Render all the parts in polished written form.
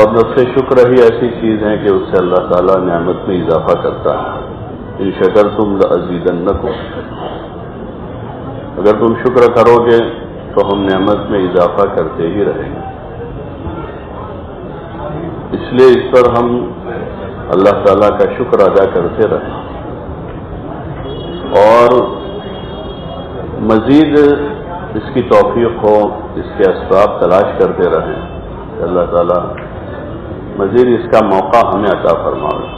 اور نفس شکر ہی ایسی چیز ہے کہ اس سے اللہ تعالیٰ نعمت میں اضافہ کرتا ہے. ان شکرتم لازیدنکم، اگر تم شکر کرو گے تو ہم نعمت میں اضافہ کرتے ہی رہیں گے. اس لیے اس پر ہم اللہ تعالیٰ کا شکر ادا کرتے رہیں اور مزید اس کی توفیق ہو، اس کے اسباب تلاش کرتے رہیں کہ اللہ تعالیٰ مزید اس کا موقع ہمیں عطا فرمائے.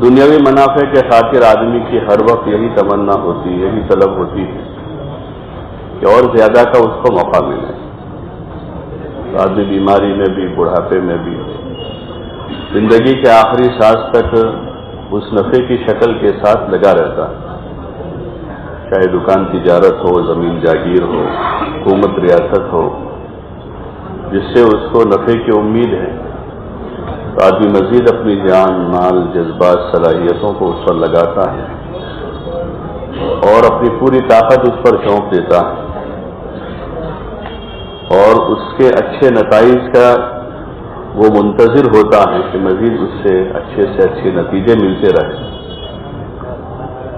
دنیاوی منافع کے خاطر آدمی کی ہر وقت یہی تمنا ہوتی ہے، یہی طلب ہوتی ہے کہ اور زیادہ کا اس کو موقع ملے. آدمی بیماری میں بھی، بڑھاپے میں بھی، زندگی کے آخری سانس تک اس نفع کی شکل کے ساتھ لگا رہتا ہے، چاہے دکان تجارت ہو، زمین جاگیر ہو، حکومت ریاست ہو، جس سے اس کو نفع کی امید ہے. تو آدمی مزید اپنی جان، مال، جذبات، صلاحیتوں کو اس پر لگاتا ہے اور اپنی پوری طاقت اس پر جھونک دیتا ہے اور اس کے اچھے نتائج کا وہ منتظر ہوتا ہے کہ مزید اس سے اچھے نتیجے ملتے رہے.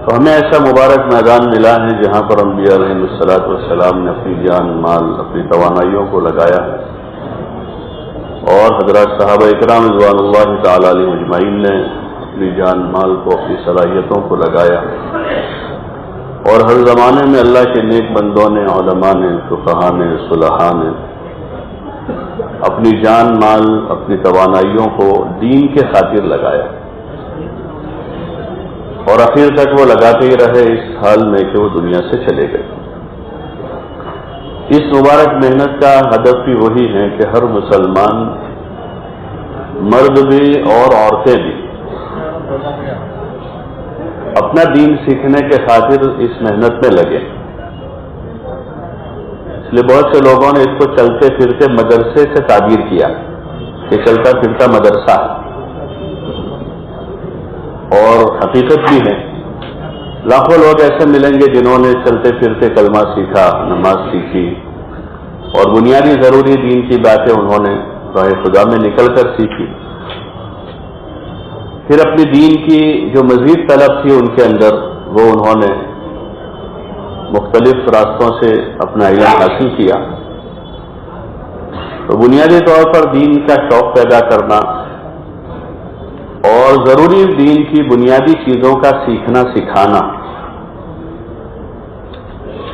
تو ہمیں ایسا مبارک میدان ملا ہے جہاں پر انبیاء علیہ الصلوۃ والسلام نے اپنی جان، مال، اپنی توانائیوں کو لگایا ہے اور حضرات صحابہ اکرام رضوان اللہ تعالی علیہ اجمعین نے اپنی جان، مال کو، اپنی صلاحیتوں کو لگایا. اور ہر زمانے میں اللہ کے نیک بندوں نے، علماء نے، فقہاء نے، صلحاء نے اپنی جان، مال، اپنی توانائیوں کو دین کے خاطر لگایا اور آخر تک وہ لگاتے ہی رہے اس حال میں کہ وہ دنیا سے چلے گئے. اس مبارک محنت کا ہدف بھی وہی ہے کہ ہر مسلمان، مرد بھی اور عورتیں بھی، اپنا دین سیکھنے کے خاطر اس محنت میں لگے. اس لیے بہت سے لوگوں نے اس کو چلتے پھرتے مدرسے سے تعبیر کیا کہ چلتا پھرتا مدرسہ ہے، اور حقیقت بھی ہے. لاکھوں لوگ ایسے ملیں گے جنہوں نے چلتے پھرتے کلمہ سیکھا، نماز سیکھی اور بنیادی ضروری دین کی باتیں انہوں نے راہ خدا میں نکل کر سیکھی. پھر اپنی دین کی جو مزید طلب تھی ان کے اندر، وہ انہوں نے مختلف راستوں سے اپنا علم حاصل کیا. تو بنیادی طور پر دین کا شوق پیدا کرنا اور ضروری دین کی بنیادی چیزوں کا سیکھنا سکھانا،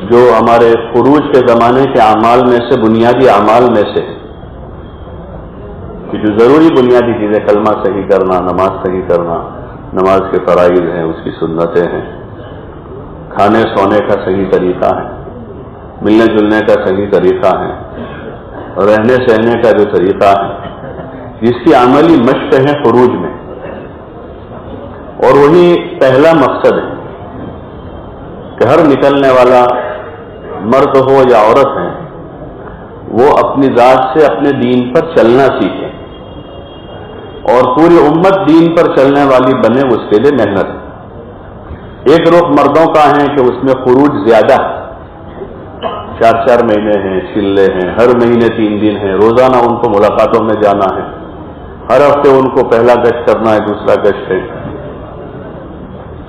جو ہمارے خروج کے زمانے کے اعمال میں سے، بنیادی اعمال میں سے کہ جو ضروری بنیادی چیزیں، کلمہ صحیح کرنا، نماز صحیح کرنا، نماز کے فرائض ہیں، اس کی سنتیں ہیں، کھانے سونے کا صحیح طریقہ ہے، ملنے جلنے کا صحیح طریقہ ہے، رہنے سہنے کا جو طریقہ ہے، جس کی عملی مشق ہے خروج میں. اور وہی پہلا مقصد ہے کہ ہر نکلنے والا مرد ہو یا عورت ہے، وہ اپنی ذات سے اپنے دین پر چلنا سیکھے اور پوری امت دین پر چلنے والی بنے، اس کے لیے محنت ہے. ایک رخ مردوں کا ہے کہ اس میں خروج زیادہ ہے، 4 مہینے ہیں، چلے ہیں، ہر مہینے 3 دن ہیں، روزانہ ان کو ملاقاتوں میں جانا ہے، ہر ہفتے ان کو پہلا گشت کرنا ہے، دوسرا گشت ہے.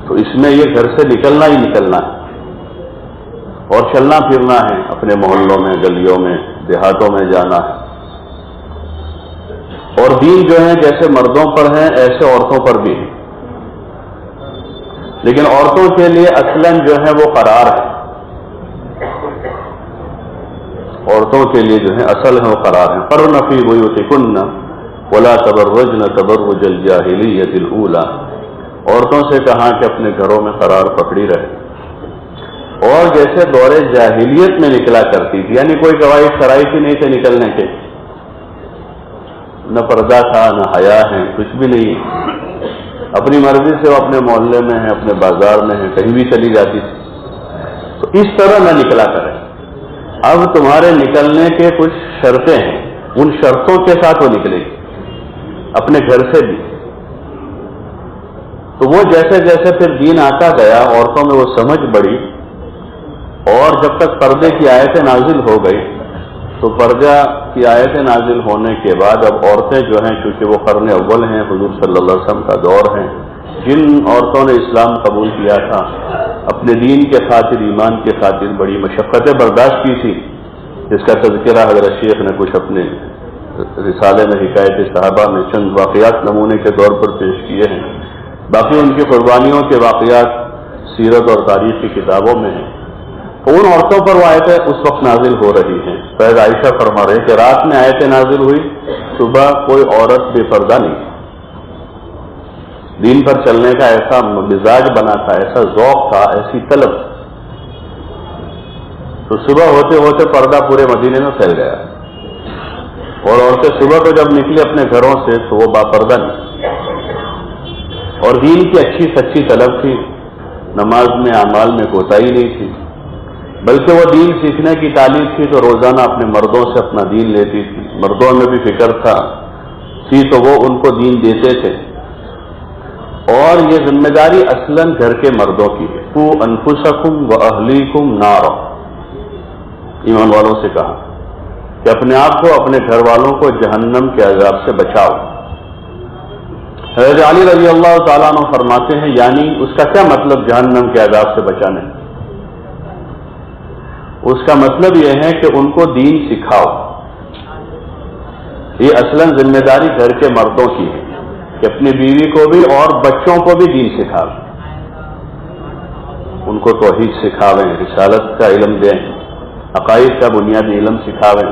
تو اس میں یہ گھر سے نکلنا ہی نکلنا ہے اور چلنا پھرنا ہے، اپنے محلوں میں، گلیوں میں، دیہاتوں میں جانا ہے. اور دین جو ہے جیسے مردوں پر ہے ایسے عورتوں پر بھی ہے، لیکن عورتوں کے لیے اصلاً جو ہے وہ قرار ہے. عورتوں کے لیے جو ہے اصل ہے وہ قرار ہے. قرن فی بیوتکن ولا تبرجن تبرج الجاہلیۃ الاولی، عورتوں سے کہا کہ اپنے گھروں میں قرار پکڑی رہے اور جیسے دور جاہلیت میں نکلا کرتی تھی، یعنی کوئی گواہی شرائط ہی نہیں تھے نکلنے کے، نہ پردہ تھا، نہ حیا ہے، کچھ بھی نہیں. اپنی مرضی سے وہ اپنے محلے میں ہے، اپنے بازار میں ہے، کہیں بھی چلی جاتی تھی. تو اس طرح نہ نکلا کرے. اب تمہارے نکلنے کے کچھ شرطیں ہیں، ان شرطوں کے ساتھ وہ نکلے گی اپنے گھر سے بھی. تو وہ جیسے جیسے پھر دین آتا گیا، عورتوں میں وہ سمجھ بڑھی، اور جب تک پردے کی آیتیں نازل ہو گئی تو پردہ کی آیتیں نازل ہونے کے بعد اب عورتیں جو ہیں، چونکہ وہ قرن اول ہیں، حضور صلی اللہ علیہ وسلم کا دور ہے، جن عورتوں نے اسلام قبول کیا تھا، اپنے دین کے خاطر، ایمان کے خاطر بڑی مشقتیں برداشت کی تھی، جس کا تذکرہ حضرت شیخ نے کچھ اپنے رسالے میں حکایت صحابہ میں چند واقعات نمونے کے طور پر پیش کیے ہیں، باقی ان کی قربانیوں کے واقعات سیرت اور تاریخ کی کتابوں میں ہیں۔ ان عورتوں پر وہ آیتیں اس وقت نازل ہو رہی ہیں۔ فیض عائشہ فرما رہے کہ رات میں آیتیں نازل ہوئی، صبح کوئی عورت بے پردہ نہیں، دین پر چلنے کا ایسا مزاج بنا تھا، ایسا ذوق تھا، ایسی طلب، تو صبح ہوتے ہوتے پردہ پورے مدینے میں پھیل گیا، اور عورتیں صبح کو جب نکلی اپنے گھروں سے تو وہ باپردہ نہیں، اور دین کی اچھی سچی طلب تھی، نماز میں اعمال میں کوتاہی نہیں تھی، بلکہ وہ دین سیکھنے کی تعلیم تھی تو روزانہ اپنے مردوں سے اپنا دین لیتی تھی، مردوں میں بھی فکر تھا تو وہ ان کو دین دیتے تھے، اور یہ ذمہ داری اصلاً گھر کے مردوں کی ہے۔ قُوا أَنفُسَكُمْ وَأَهْلِيكُمْ نَارًا، ایمان والوں سے کہا کہ اپنے آپ کو، اپنے گھر والوں کو جہنم کے عذاب سے بچاؤ۔ حضرت علی رضی اللہ تعالیٰ عنہ فرماتے ہیں، یعنی اس کا کیا مطلب جہنم کے عذاب سے بچانے؟ اس کا مطلب یہ ہے کہ ان کو دین سکھاؤ۔ یہ اصلاً ذمہ داری گھر کے مردوں کی ہے کہ اپنی بیوی کو بھی اور بچوں کو بھی دین سکھاؤ، ان کو توحید سکھاویں، رسالت کا علم دیں، عقائد کا بنیادی علم سکھاویں،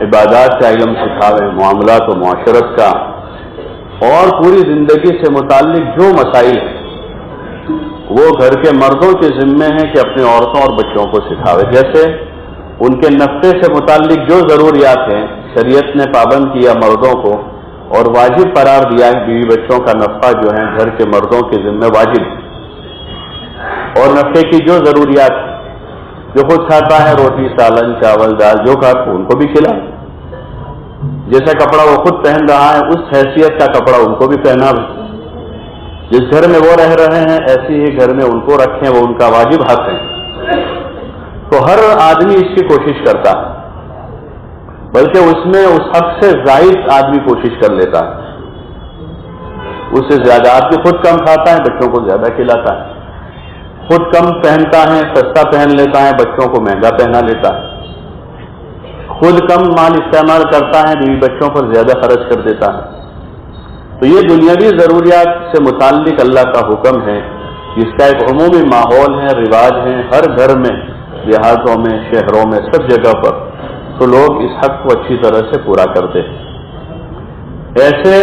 عبادات کا علم سکھاویں، معاملات و معاشرت کا، اور پوری زندگی سے متعلق جو مسائل ہیں وہ گھر کے مردوں کے ذمے ہیں کہ اپنی عورتوں اور بچوں کو سکھاوے۔ جیسے ان کے نفقے سے متعلق جو ضروریات ہیں شریعت نے پابند کیا مردوں کو اور واجب قرار دیا ہے، بیوی بچوں کا نفقہ جو ہے گھر کے مردوں کے ذمے واجب ہے، اور نفقے کی جو ضروریات جو خود کھاتا ہے، روٹی سالن چاول دال جو کھاتا ان کو بھی کھلا، جیسا کپڑا وہ خود پہن رہا ہے اس حیثیت کا کپڑا ان کو بھی پہنا، جس گھر میں وہ رہ رہے ہیں ایسے ہی گھر میں ان کو رکھیں، وہ ان کا واجب حق ہے۔ تو ہر آدمی اس کی کوشش کرتا ہے، بلکہ اس میں اس حق سے زائد آدمی کوشش کر لیتا ہے، اس سے زیادہ آدمی خود کم کھاتا ہے، بچوں کو زیادہ کھلاتا ہے، خود کم پہنتا ہے، سستا پہن لیتا ہے، بچوں کو مہنگا پہنا لیتا ہے، خود کم مال استعمال کرتا ہے، بیوی بچوں پر زیادہ خرچ کر دیتا ہے۔ تو یہ دنیاوی ضروریات سے متعلق اللہ کا حکم ہے، جس کا ایک عمومی ماحول ہے، رواج ہے ہر گھر میں، دیہاتوں میں، شہروں میں، سب جگہ پر، تو لوگ اس حق کو اچھی طرح سے پورا کرتے ہیں۔ ایسے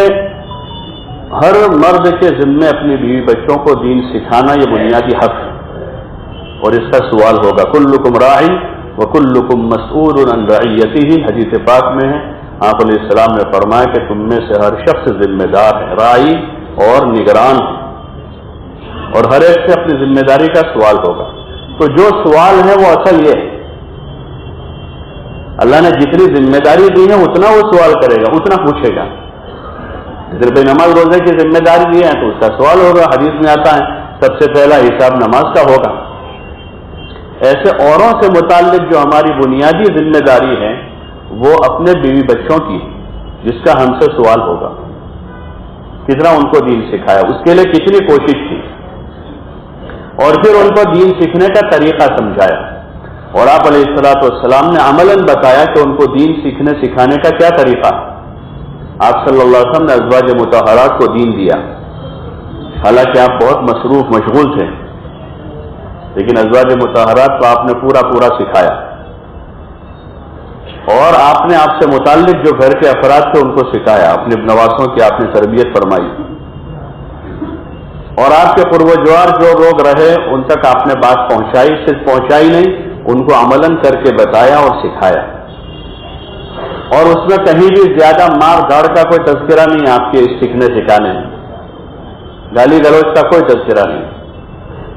ہر مرد کے ذمے اپنی بیوی بچوں کو دین سکھانا یہ بنیادی حق ہے، اور اس کا سوال ہوگا۔ کلکم راع وکلکم مسئول عن رعیتہ، حدیث پاک میں ہے، آپ علیہ السلام نے فرمایا کہ تم میں سے ہر شخص ذمہ دار ہے، راعی اور نگران ہے، اور ہر ایک سے اپنی ذمہ داری کا سوال ہوگا۔ تو جو سوال ہے وہ اصل یہ ہے، اللہ نے جتنی ذمہ داری دی ہے اتنا وہ سوال کرے گا، اتنا پوچھے گا۔ جس بے نماز روزے کی ذمہ داری دی ہے تو اس کا سوال ہوگا، حدیث میں آتا ہے سب سے پہلا حساب نماز کا ہوگا۔ ایسے اوروں سے متعلق جو ہماری بنیادی ذمہ داری ہے وہ اپنے بیوی بچوں کی ہے، جس کا ہم سے سوال ہوگا، کتنا ان کو دین سکھایا، اس کے لیے کتنی کوشش کی، اور پھر ان کو دین سیکھنے کا طریقہ سمجھایا، اور آپ علیہ السلام نے عملاً بتایا کہ ان کو دین سیکھنے سکھانے کا کیا طریقہ ہے۔ آپ صلی اللہ علیہ وسلم نے ازواج مطہرات کو دین دیا، حالانکہ آپ بہت مصروف مشغول تھے، لیکن ازواج مطہرات کو آپ نے پورا سکھایا، اور آپ نے آپ سے متعلق جو گھر کے افراد تھے ان کو سکھایا، اپنے نواسوں کی آپ نے تربیت فرمائی، اور آپ کے قرب و جوار جو لوگ رہے ان تک آپ نے بات پہنچائی، صرف پہنچائی نہیں، ان کو عملاً کر کے بتایا اور سکھایا، اور اس میں کہیں بھی زیادہ مار دھاڑ کا کوئی تذکرہ نہیں آپ کے سیکھنے سکھانے میں، گالی گلوچ کا کوئی تذکرہ نہیں،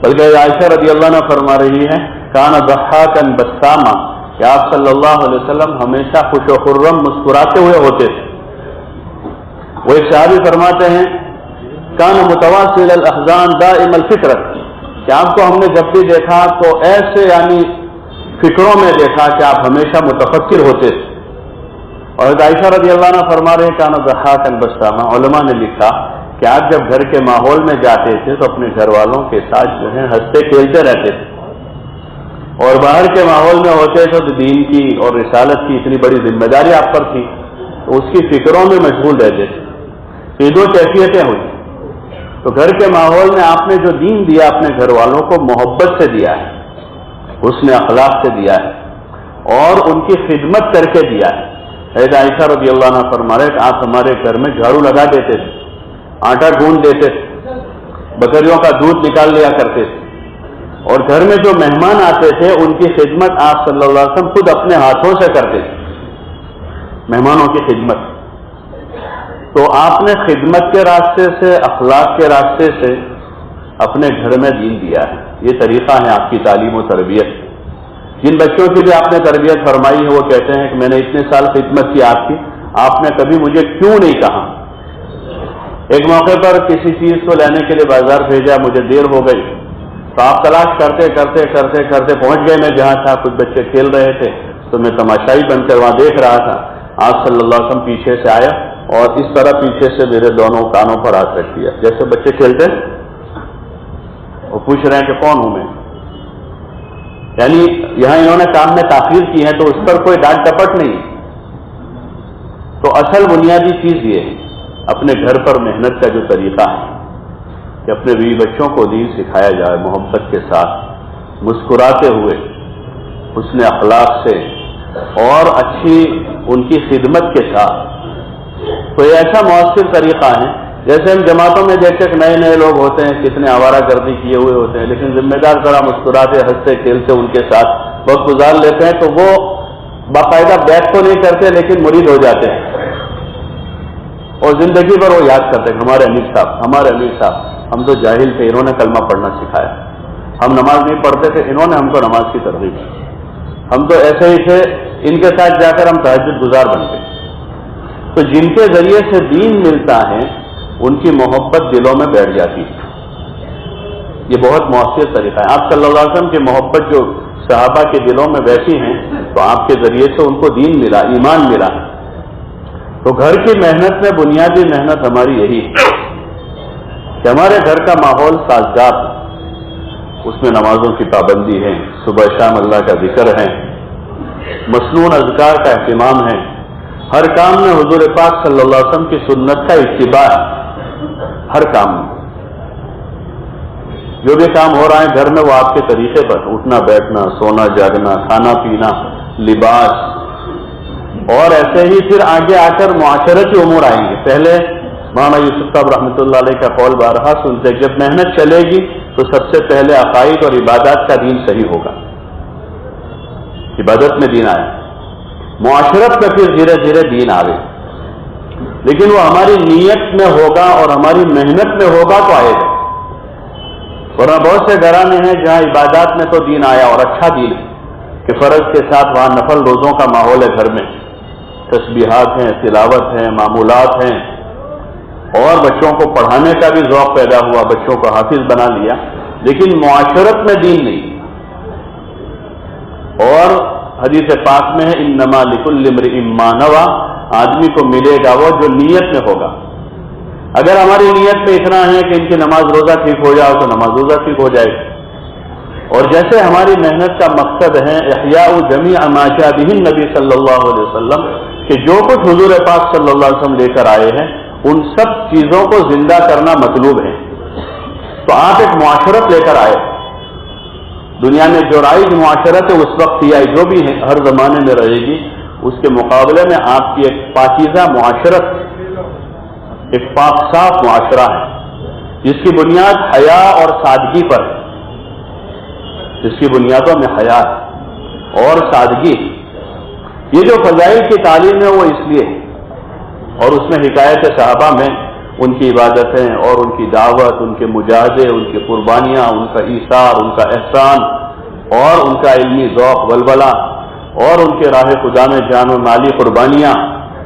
بلکہ عائشہ رضی اللہ عنہا فرما رہی ہے کان ضحاکا بساما، کہ آپ صلی اللہ علیہ وسلم ہمیشہ خوش و خرم مسکراتے ہوئے ہوتے تھے۔ وہ ایک صحابی فرماتے ہیں کان متواصل الاحزان دائم الفطرت، کہ آپ کو ہم نے جب بھی دیکھا تو ایسے یعنی فکروں میں دیکھا کہ آپ ہمیشہ متفکر ہوتے تھے. اور عائشہ رضی اللہ عنہ فرما رہے کان ضحاکا بسامہ. علماء نے لکھا کہ آپ جب گھر کے ماحول میں جاتے تھے تو اپنے گھر والوں کے ساتھ جو ہے ہنستے کھیلتے رہتے تھے, اور باہر کے ماحول میں ہوتے تھے تو دین کی اور رسالت کی اتنی بڑی ذمہ داری آپ پر تھی تو اس کی فکروں میں مشغول رہتے تھے. یہ دو کیفیتیں ہوئی. تو گھر کے ماحول میں آپ نے جو دین دیا اپنے گھر والوں کو محبت سے دیا ہے, حسن اخلاق سے دیا ہے, اور ان کی خدمت کر کے دیا ہے. حضرت عائشہ رضی اللہ عنہ فرما رہے کہ آپ ہمارے گھر میں جھاڑو لگا دیتے تھے, آٹا گوندھ دیتے تھے, بکریوں کا دودھ نکال لیا کرتے تھے, اور گھر میں جو مہمان آتے تھے ان کی خدمت آپ صلی اللہ علیہ وسلم خود اپنے ہاتھوں سے کرتے تھے, مہمانوں کی خدمت. تو آپ نے خدمت کے راستے سے, اخلاق کے راستے سے اپنے گھر میں دین دیا ہے. یہ طریقہ ہے آپ کی تعلیم و تربیت. جن بچوں کی بھی آپ نے تربیت فرمائی ہے وہ کہتے ہیں کہ میں نے اتنے سال خدمت کی آپ کی, آپ نے کبھی مجھے کیوں نہیں کہا. ایک موقع پر کسی چیز کو لینے کے لیے بازار بھیجا, مجھے دیر ہو گئی تو آپ تلاش کرتے کرتے کرتے کرتے پہنچ گئے میں جہاں تھا. کچھ بچے کھیل رہے تھے تو میں تماشائی بن کر وہاں دیکھ رہا تھا. آپ صلی اللہ علیہ وسلم پیچھے سے آیا اور اس طرح پیچھے سے میرے دونوں کانوں پر ہاتھ رکھ دیا, جیسے بچے کھیلتے وہ پوچھ رہے ہیں کہ کون ہوں میں. یعنی یہاں انہوں نے کام میں تاخیر کی ہے تو اس پر کوئی ڈانٹ ٹپٹ نہیں. تو اصل بنیادی چیز یہ ہے اپنے گھر پر محنت کا جو طریقہ ہے کہ اپنے بیوی بچوں کو دین سکھایا جائے محبت کے ساتھ, مسکراتے ہوئے, حسن اخلاق سے, اور اچھی ان کی خدمت کے ساتھ. تو یہ ایسا مؤثر طریقہ ہے جیسے ہم جماعتوں میں دیکھتے کہ نئے نئے لوگ ہوتے ہیں کتنے آوارہ گردی کیے ہوئے ہوتے ہیں, لیکن ذمہ دار ذرا مسکراتے ہنستے کھیلتے ان کے ساتھ وقت گزار لیتے ہیں تو وہ باقاعدہ بیعت تو نہیں کرتے لیکن مرید ہو جاتے ہیں, اور زندگی بھر وہ یاد کرتے ہیں ہمارے امیر صاحب, ہمارے امیر صاحب, ہم تو جاہل تھے انہوں نے کلمہ پڑھنا سکھایا, ہم نماز نہیں پڑھتے تھے انہوں نے ہم کو نماز کی ترغیب دی, ہم تو ایسے ہی تھے ان کے ساتھ جا کر ہم تہجد گزار بن گئے. تو جن کے ذریعے سے دین ملتا ہے ان کی محبت دلوں میں بیٹھ جاتی ہے. یہ بہت مؤثر طریقہ ہے. آپ صلی اللہ علیہ وسلم کی محبت جو صحابہ کے دلوں میں بیٹھی ہیں تو آپ کے ذریعے سے ان کو دین ملا, ایمان ملا. تو گھر کی محنت میں بنیادی محنت ہماری یہی ہے کہ ہمارے گھر کا ماحول سازگار, اس میں نمازوں کی پابندی ہے, صبح شام اللہ کا ذکر ہے, مسنون اذکار کا اہتمام ہے, ہر کام میں حضور پاک صلی اللہ علیہ وسلم کی سنت کا اتباع ہے. ہر کام میں جو بھی کام ہو رہا ہے گھر میں وہ آپ کے طریقے پر, اٹھنا بیٹھنا, سونا جاگنا, کھانا پینا, لباس, اور ایسے ہی پھر آگے آ کر معاشرتی امور آئیں گے. پہلے مولانا یوسف صاحب رحمۃ اللہ علیہ کا قول بارہا سنتے, جب محنت چلے گی تو سب سے پہلے عقائد اور عبادات کا دین صحیح ہوگا, عبادت میں دین آئے, معاشرت میں پھر دھیرے دھیرے دین آئے, لیکن وہ ہماری نیت میں ہوگا اور ہماری محنت میں ہوگا تو آئے گا. ورنہ بہت سے گھرانے ہیں جہاں عبادات میں تو دین آیا اور اچھا دین ہے کہ فرض کے ساتھ وہاں نفل روزوں کا ماحول ہے, گھر میں تسبیحات ہیں, تلاوت ہیں, معمولات ہیں, اور بچوں کو پڑھانے کا بھی ذوق پیدا ہوا, بچوں کو حافظ بنا لیا, لیکن معاشرت میں دین نہیں. اور حدیث پاک میں ہے انما لکل امرئ ما نوى, آدمی کو ملے گا وہ جو نیت میں ہوگا. اگر ہماری نیت میں اتنا ہے کہ ان کی نماز روزہ ٹھیک ہو جائے تو نماز روزہ ٹھیک ہو جائے گی, اور جیسے ہماری محنت کا مقصد ہے احیاء جمیع ما جاء به النبی صلی اللہ علیہ وسلم, کہ جو کچھ حضور پاک صلی اللہ علیہ وسلم لے کر آئے ہیں ان سب چیزوں کو زندہ کرنا مطلوب ہے. تو آپ ایک معاشرت لے کر آئے, دنیا میں جو رائج معاشرت ہے اس وقت ہی آئی, جو بھی ہے ہر زمانے میں رہے گی, اس کے مقابلے میں آپ کی ایک پاکیزہ معاشرت, ایک پاک صاف معاشرہ ہے جس کی بنیاد حیا اور سادگی پر ہے, جس کی بنیادوں میں حیا اور سادگی. یہ جو فضائل کی تعلیم ہے وہ اس لیے ہے, اور اس میں حکایت صحابہ میں ان کی عبادتیں اور ان کی دعوت, ان کے مجاہدے, ان کی قربانیاں, ان کا ایثار, ان کا احسان, اور ان کا علمی ذوق ولولہ, اور ان کے راہ خدا میں جان و مالی قربانیاں,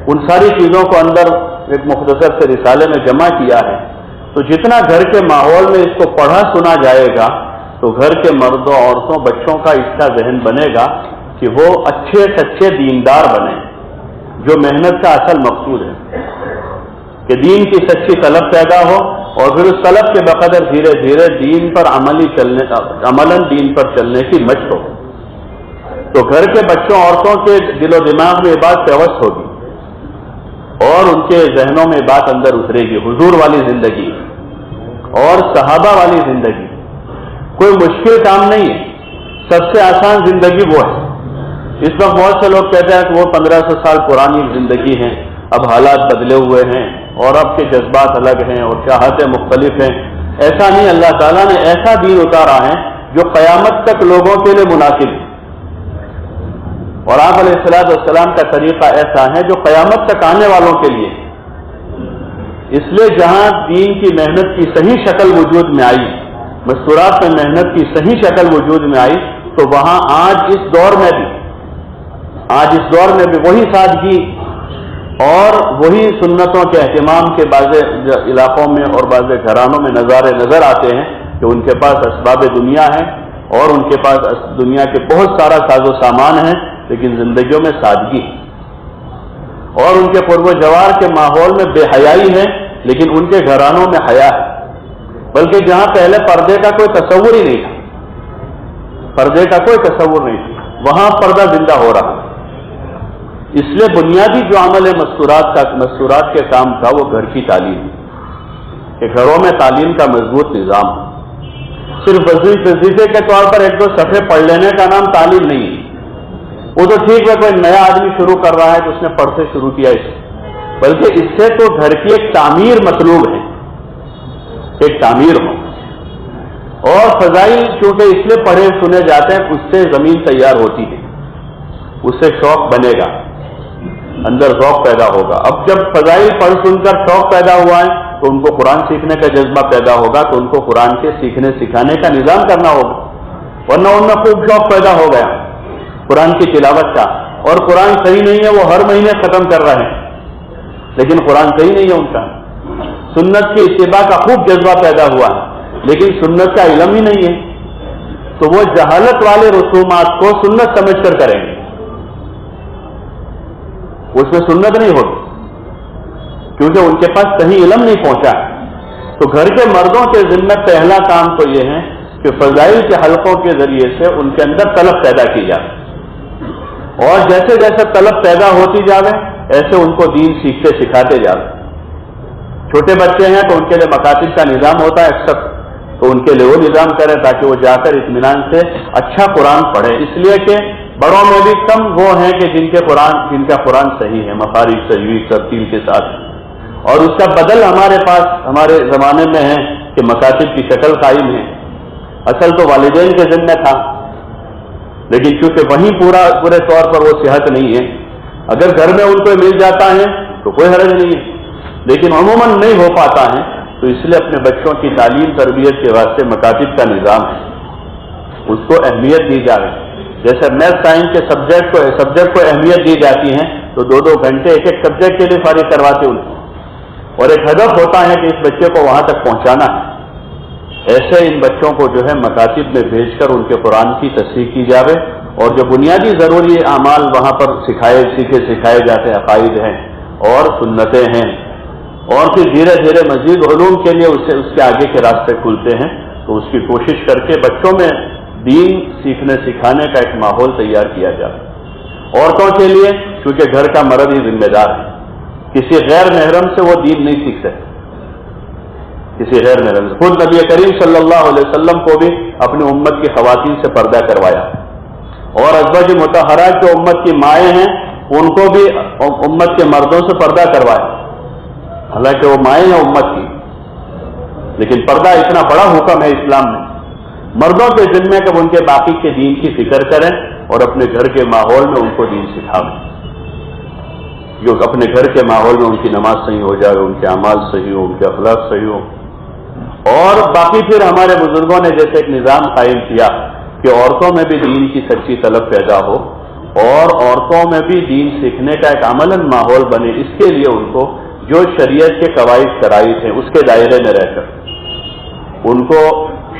ان ساری چیزوں کو اندر ایک مختصر سے رسالے میں جمع کیا ہے. تو جتنا گھر کے ماحول میں اس کو پڑھا سنا جائے گا تو گھر کے مردوں عورتوں بچوں کا اس کا ذہن بنے گا کہ وہ اچھے سچے دیندار بنے، جو محنت کا اصل مقصود ہے کہ دین کی سچی طلب پیدا ہو، اور پھر اس طلب کے بقدر دھیرے دھیرے دین پر عملاً دین پر چلنے کی مشق ہو۔ تو گھر کے بچوں عورتوں کے دل و دماغ میں یہ بات پیوست ہوگی اور ان کے ذہنوں میں بات اندر اترے گی، حضور والی زندگی اور صحابہ والی زندگی کوئی مشکل کام نہیں ہے، سب سے آسان زندگی وہ ہے۔ اس وقت بہت سے لوگ کہتے ہیں کہ وہ 1500 سال پرانی زندگی ہے، اب حالات بدلے ہوئے ہیں اور اب کے جذبات الگ ہیں اور چاہتیں مختلف ہیں۔ ایسا نہیں، اللہ تعالیٰ نے ایسا دین اتارا ہے جو قیامت تک لوگوں کے لیے مناسب ہے، اور آپ علیہ السلام کا طریقہ ایسا ہے جو قیامت تک آنے والوں کے لیے۔ اس لیے جہاں دین کی محنت کی صحیح شکل وجود میں آئی، مستورات میں محنت کی صحیح شکل وجود میں آئی، تو وہاں آج اس دور میں بھی وہی سادگی اور وہی سنتوں کے اہتمام کے بعض علاقوں میں اور بعض گھرانوں میں نظارے نظر آتے ہیں کہ ان کے پاس اسباب دنیا ہے اور ان کے پاس دنیا کے بہت سارا ساز و سامان ہے، لیکن زندگیوں میں سادگی ہے، اور ان کے قرب و جوار کے ماحول میں بے حیائی ہے، لیکن ان کے گھرانوں میں حیا ہے۔ بلکہ جہاں پہلے پردے کا کوئی تصور ہی نہیں تھا، پردے کا کوئی تصور نہیں تھا، وہاں پردہ زندہ ہو رہا۔ اس لیے بنیادی جو عمل ہے مستورات کے کام کا، وہ گھر کی تعلیم کہ گھروں میں تعلیم کا مضبوط نظام۔ صرف وظیفے کے طور پر ایک دو صفحے پڑھ لینے کا نام تعلیم نہیں ہے، وہ تو ٹھیک ہے کوئی نیا آدمی شروع کر رہا ہے تو اس نے پڑھتے شروع کیا اس سے، بلکہ اس سے تو گھر کی ایک تعمیر مطلوب ہے، ایک تعمیر ہو۔ اور فضائل چونکہ اس لیے پڑھے سنے جاتے ہیں، اس سے زمین تیار ہوتی ہے، اس سے شوق بنے گا، اندر ذوق پیدا ہوگا۔ اب جب فضائل پڑھ سن کر شوق پیدا ہوا ہے تو ان کو قرآن سیکھنے کا جذبہ پیدا ہوگا، تو ان کو قرآن کے سیکھنے سکھانے کا نظام کرنا ہوگا، ورنہ ان میں خوب شوق پیدا ہو گیا قرآن کی تلاوت کا، اور قرآن صحیح نہیں ہے، وہ ہر مہینے ختم کر رہے ہیں، لیکن قرآن صحیح نہیں ہے ان کا۔ سنت کی اتباع کا خوب جذبہ پیدا ہوا ہے، لیکن سنت کا علم ہی نہیں ہے، تو وہ جہالت والے رسومات کو سنت سمجھ کر کریں گے، اس میں سنت نہیں ہوگی، کیونکہ ان کے پاس صحیح علم نہیں پہنچا۔ تو گھر کے مردوں کے ذمہ پہلا کام تو یہ ہے کہ فضائل کے حلقوں کے ذریعے سے ان کے اندر طلب پیدا کی جائے، اور جیسے جیسے طلب پیدا ہوتی جائے ایسے ان کو دین سیکھتے سکھاتے جائے۔ چھوٹے بچے ہیں تو ان کے لیے مکاتب کا نظام ہوتا ہے اکثر، تو ان کے لیے وہ نظام کرے تاکہ وہ جا کر اطمینان سے اچھا قرآن پڑھے، اس لیے کہ بڑوں میں بھی کم وہ ہیں کہ جن کا قرآن صحیح ہے، مخارج صحیح ترتیل کے ساتھ، اور اس کا بدل ہمارے زمانے میں ہے کہ مکاتب کی شکل قائم ہے۔ اصل تو والدین کے ذمہ تھا، لیکن چونکہ وہیں پورے طور پر وہ صحت نہیں ہے، اگر گھر میں ان کو مل جاتا ہے تو کوئی حرج نہیں ہے، لیکن عموماً نہیں ہو پاتا ہے، تو اس لیے اپنے بچوں کی تعلیم تربیت کے واسطے مکاتب کا نظام ہے، اس کو اہمیت دی جائے۔ جیسے میتھ سائنس کے سبجیکٹ کو اہمیت دی جاتی ہے، تو 2-2 گھنٹے ایک سبجیکٹ کے لیے فارغ کرواتے ان کو، اور ایک ہدف ہوتا ہے کہ اس بچے کو وہاں تک پہنچانا ہے۔ ایسے ان بچوں کو جو ہے مکاتب میں بھیج کر ان کے قرآن کی تصحیح کی جاوے، اور جو بنیادی ضروری اعمال وہاں پر سکھائے جاتے ہیں، عقائد ہیں اور سنتیں ہیں، اور پھر دھیرے دھیرے مزید علوم کے لیے اس کے آگے کے راستے کھلتے ہیں، تو اس کی کوشش کر کے بچوں میں دین سیکھنے سکھانے کا ایک ماحول تیار کیا جائے۔ عورتوں کے لیے کیونکہ گھر کا مرد ہی ذمہ دار ہے، کسی غیر محرم سے وہ دین نہیں سیکھ سکتے، کسی غیر محرم سے۔ خود نبی کریم صلی اللہ علیہ وسلم کو بھی اپنی امت کی خواتین سے پردہ کروایا، اور ازواج مطہرات جو امت کی مائیں ہیں ان کو بھی امت کے مردوں سے پردہ کروایا، حالانکہ وہ مائیں ہیں امت کی، لیکن پردہ اتنا بڑا حکم ہے اسلام میں۔ مردوں کے ذمہ کہ ان کے باقی کے دین کی فکر کریں اور اپنے گھر کے ماحول میں ان کو دین سکھائیں، جو اپنے گھر کے ماحول میں ان کی نماز صحیح ہو جائے، ان کے اعمال صحیح ہو، ان کے اخلاق صحیح ہو۔ اور باقی پھر ہمارے بزرگوں نے جیسے ایک نظام قائم کیا کہ عورتوں میں بھی دین کی سچی طلب پیدا ہو، اور عورتوں میں بھی دین سیکھنے کا ایک عملاً ماحول بنے، اس کے لیے ان کو جو شریعت کے قواعد شرائط ہیں اس کے دائرے میں رہ کر ان کو